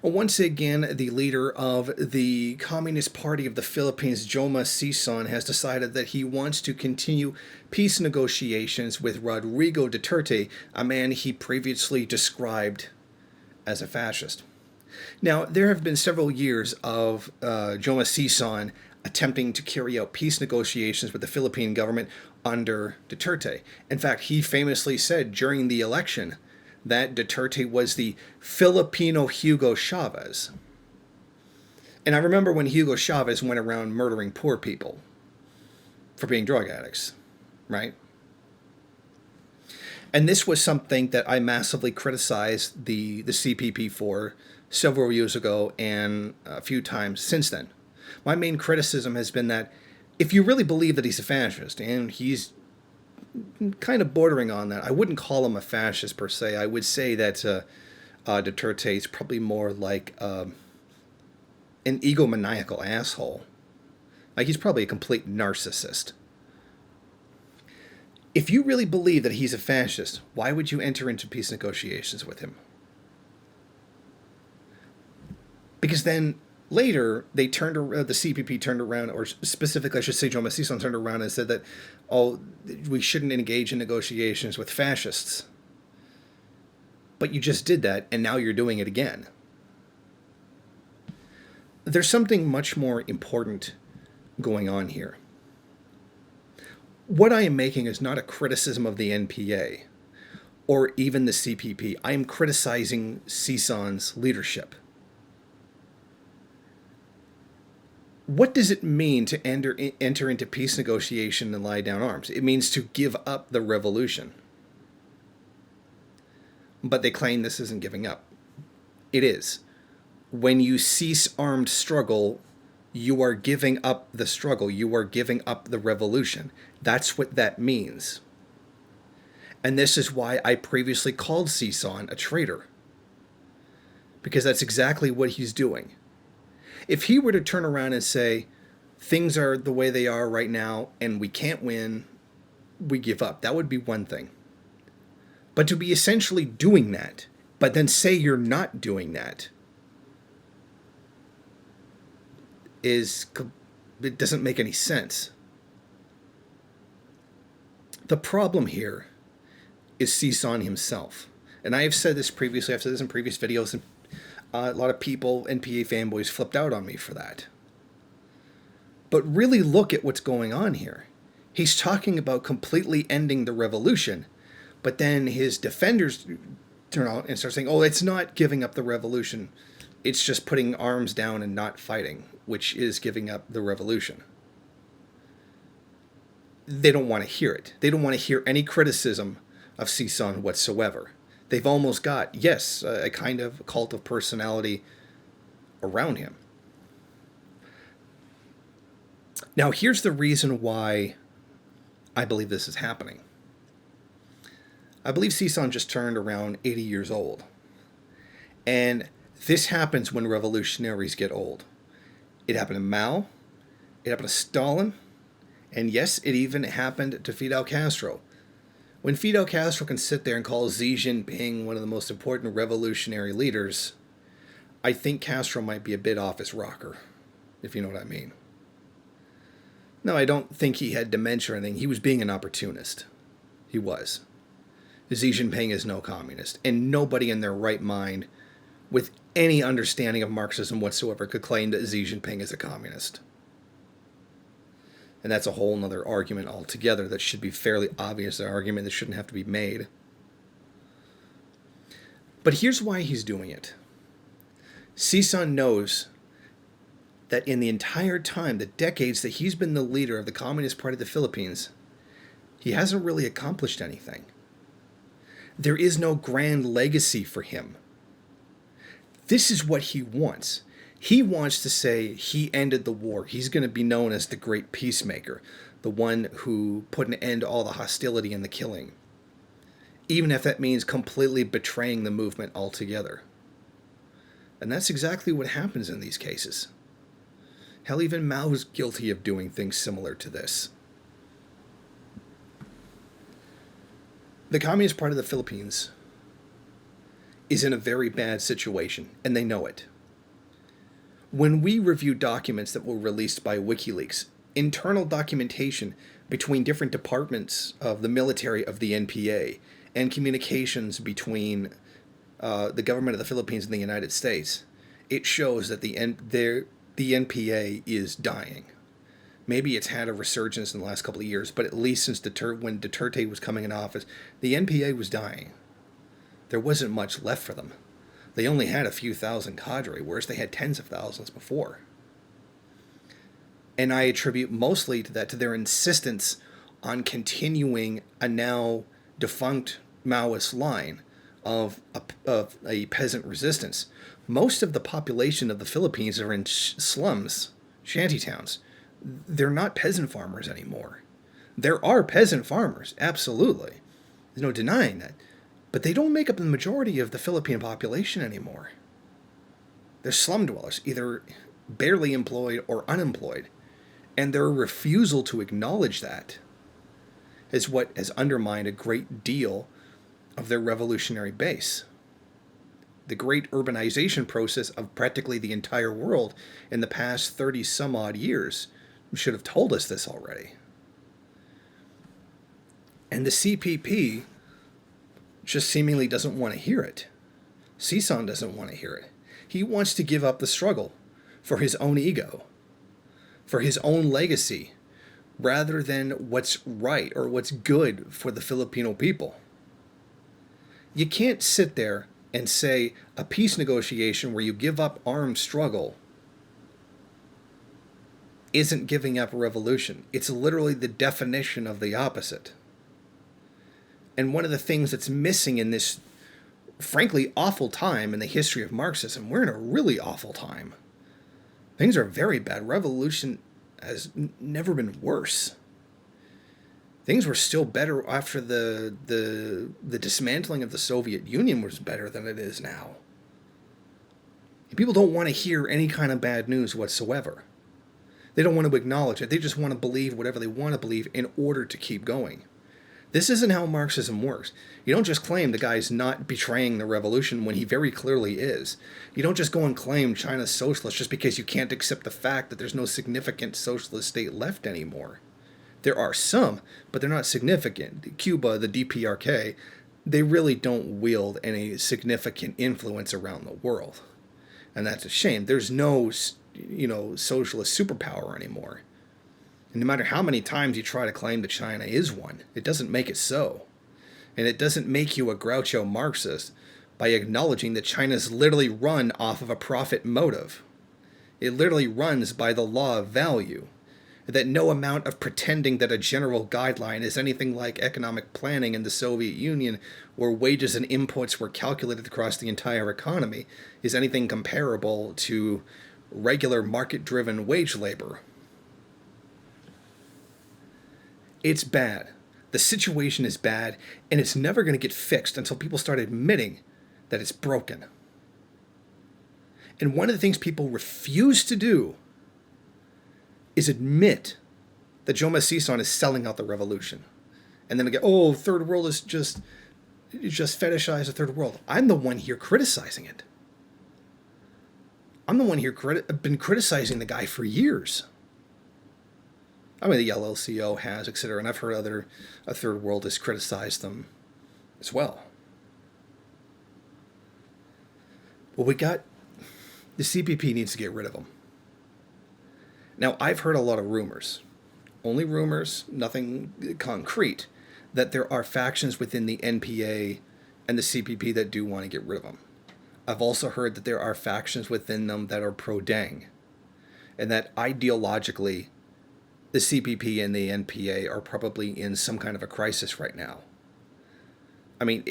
Once again, the leader of the Communist Party of the Philippines, Joma Sison, has decided that he wants to continue peace negotiations with Rodrigo Duterte, a man he previously described as a fascist. Now, there have been several years of Joma Sison attempting to carry out peace negotiations with the Philippine government under Duterte. In fact, he famously said during the election that Duterte was the Filipino Hugo Chavez. And I remember when Hugo Chavez went around murdering poor people for being drug addicts, right? And this was something that I massively criticized the CPP for several years ago and a few times since then. My main criticism has been that if you really believe that he's a fascist, and he's kind of bordering on that, I wouldn't call him a fascist per se. I would say that Duterte is probably more like an egomaniacal asshole. Like, he's probably a complete narcissist. If you really believe that he's a fascist, why would you enter into peace negotiations with him? Because then later, they turned around, the CPP turned around, or specifically, I should say, Joma Sison turned around and said that, oh, we shouldn't engage in negotiations with fascists. But you just did that, and now you're doing it again. There's something much more important going on here. What I am making is not a criticism of the NPA or even the CPP. I am criticizing Sison's leadership. What does it mean to enter into peace negotiation and lie down arms? It means to give up the revolution. But they claim this isn't giving up. It is. When you cease armed struggle, you are giving up the struggle. You are giving up the revolution. That's what that means. And this is why I previously called Sison a traitor. Because that's exactly what he's doing. If he were to turn around and say, things are the way they are right now and we can't win, we give up, that would be one thing. But to be essentially doing that, but then say you're not doing that, it doesn't make any sense. The problem here is Sison himself. And I have said this previously, I've said this in previous videos, and a lot of people, NPA fanboys, flipped out on me for that. But really look at what's going on here. He's talking about completely ending the revolution, but then his defenders turn out and start saying, oh, it's not giving up the revolution. It's just putting arms down and not fighting, which is giving up the revolution. They don't want to hear it. They don't want to hear any criticism of Sison whatsoever. They've almost got, yes, a kind of cult of personality around him. Now, here's the reason why I believe this is happening. I believe Sison just turned around 80 years old. And this happens when revolutionaries get old. It happened to Mao, it happened to Stalin, and yes, it even happened to Fidel Castro. When Fidel Castro can sit there and call Xi Jinping one of the most important revolutionary leaders, I think Castro might be a bit off his rocker, if you know what I mean. No, I don't think he had dementia or anything. He was being an opportunist. He was. Xi Jinping is no communist, and nobody in their right mind with any understanding of Marxism whatsoever could claim that Xi Jinping is a communist. And that's a whole other argument altogether that should be fairly obvious, an argument that shouldn't have to be made. But here's why he's doing it. Sison knows that in the entire time, the decades that he's been the leader of the Communist Party of the Philippines, he hasn't really accomplished anything. There is no grand legacy for him. This is what he wants. He wants to say he ended the war. He's going to be known as the great peacemaker, the one who put an end to all the hostility and the killing, even if that means completely betraying the movement altogether. And that's exactly what happens in these cases. Hell, even Mao was guilty of doing things similar to this. The Communist Party of the Philippines is in a very bad situation, and they know it. When we review documents that were released by WikiLeaks, internal documentation between different departments of the military of the NPA and communications between the government of the Philippines and the United States, it shows that the NPA is dying. Maybe it's had a resurgence in the last couple of years, but at least since when Duterte was coming in office, the NPA was dying. There wasn't much left for them. They only had a few thousand cadre, whereas they had tens of thousands before. And I attribute mostly to that, to their insistence on continuing a now defunct Maoist line of a peasant resistance. Most of the population of the Philippines are in slums, shantytowns. They're not peasant farmers anymore. There are peasant farmers, absolutely. There's no denying that. But they don't make up the majority of the Philippine population anymore. They're slum dwellers, either barely employed or unemployed. And their refusal to acknowledge that is what has undermined a great deal of their revolutionary base. The great urbanization process of practically the entire world in the past 30 some odd years should have told us this already. And the CPP just seemingly doesn't want to hear it. Sison doesn't want to hear it. He wants to give up the struggle for his own ego, for his own legacy, rather than what's right or what's good for the Filipino people. You can't sit there and say a peace negotiation where you give up armed struggle isn't giving up a revolution. It's literally the definition of the opposite. And one of the things that's missing in this, frankly, awful time in the history of Marxism, we're in a really awful time. Things are very bad. Revolution has never been worse. Things were still better after the dismantling of the Soviet Union was better than it is now. People don't want to hear any kind of bad news whatsoever. They don't want to acknowledge it. They just want to believe whatever they want to believe in order to keep going. This isn't how Marxism works. You don't just claim the guy's not betraying the revolution when he very clearly is. You don't just go and claim China's socialist just because you can't accept the fact that there's no significant socialist state left anymore. There are some, but they're not significant. Cuba, the DPRK, they really don't wield any significant influence around the world. And that's a shame. There's no, socialist superpower anymore. And no matter how many times you try to claim that China is one, it doesn't make it so. And it doesn't make you a Groucho Marxist by acknowledging that China's literally run off of a profit motive. It literally runs by the law of value. That no amount of pretending that a general guideline is anything like economic planning in the Soviet Union, where wages and inputs were calculated across the entire economy, is anything comparable to regular market-driven wage labor. It's bad. The situation is bad, and it's never going to get fixed until people start admitting that it's broken. And one of the things people refuse to do is admit that Joma Sison is selling out the revolution. And then again, third world is just fetishize the third world. I'm the one here criticizing it. I'm the one here been criticizing the guy for years. I mean, the LLCO has, etc., and I've heard a third world has criticized them as well. Well, the CPP needs to get rid of them. Now, I've heard a lot of rumors, only rumors, nothing concrete, that there are factions within the NPA and the CPP that do want to get rid of them. I've also heard that there are factions within them that are pro-Deng, and that ideologically, the CPP and the NPA are probably in some kind of a crisis right now. I mean,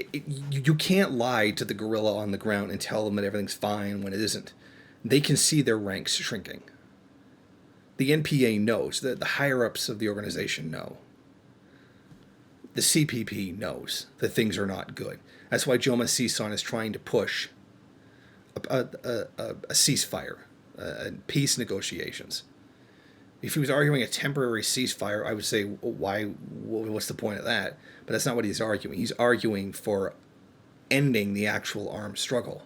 you can't lie to the gorilla on the ground and tell them that everything's fine when it isn't. They can see their ranks shrinking. The NPA knows, the higher-ups of the organization know. The CPP knows that things are not good. That's why Joma Sison is trying to push a ceasefire, peace negotiations. If he was arguing a temporary ceasefire, I would say, what's the point of that? But that's not what he's arguing. He's arguing for ending the actual armed struggle.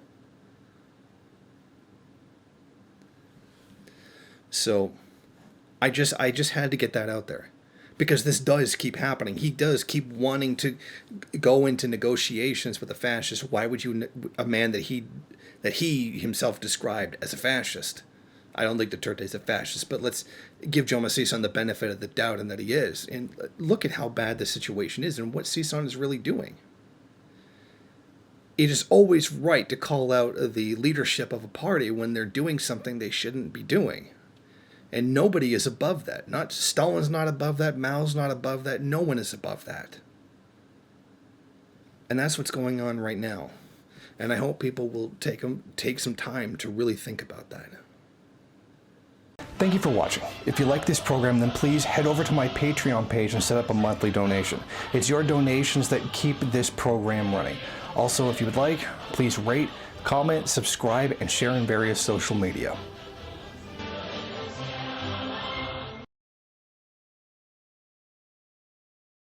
So I just had to get that out there, because this does keep happening. He does keep wanting to go into negotiations with a fascist. Why would you, a man that he himself described as a fascist? I don't think Duterte is a fascist, but let's give Joma Sison the benefit of the doubt and that he is. And look at how bad the situation is and what Sison is really doing. It is always right to call out the leadership of a party when they're doing something they shouldn't be doing. And nobody is above that. Not Stalin's not above that. Mao's not above that. No one is above that. And that's what's going on right now. And I hope people will take some time to really think about that. Thank you for watching. If you like this program, then please head over to my Patreon page and set up a monthly donation. It's your donations that keep this program running. Also, if you would like, please rate, comment, subscribe, and share in various social media.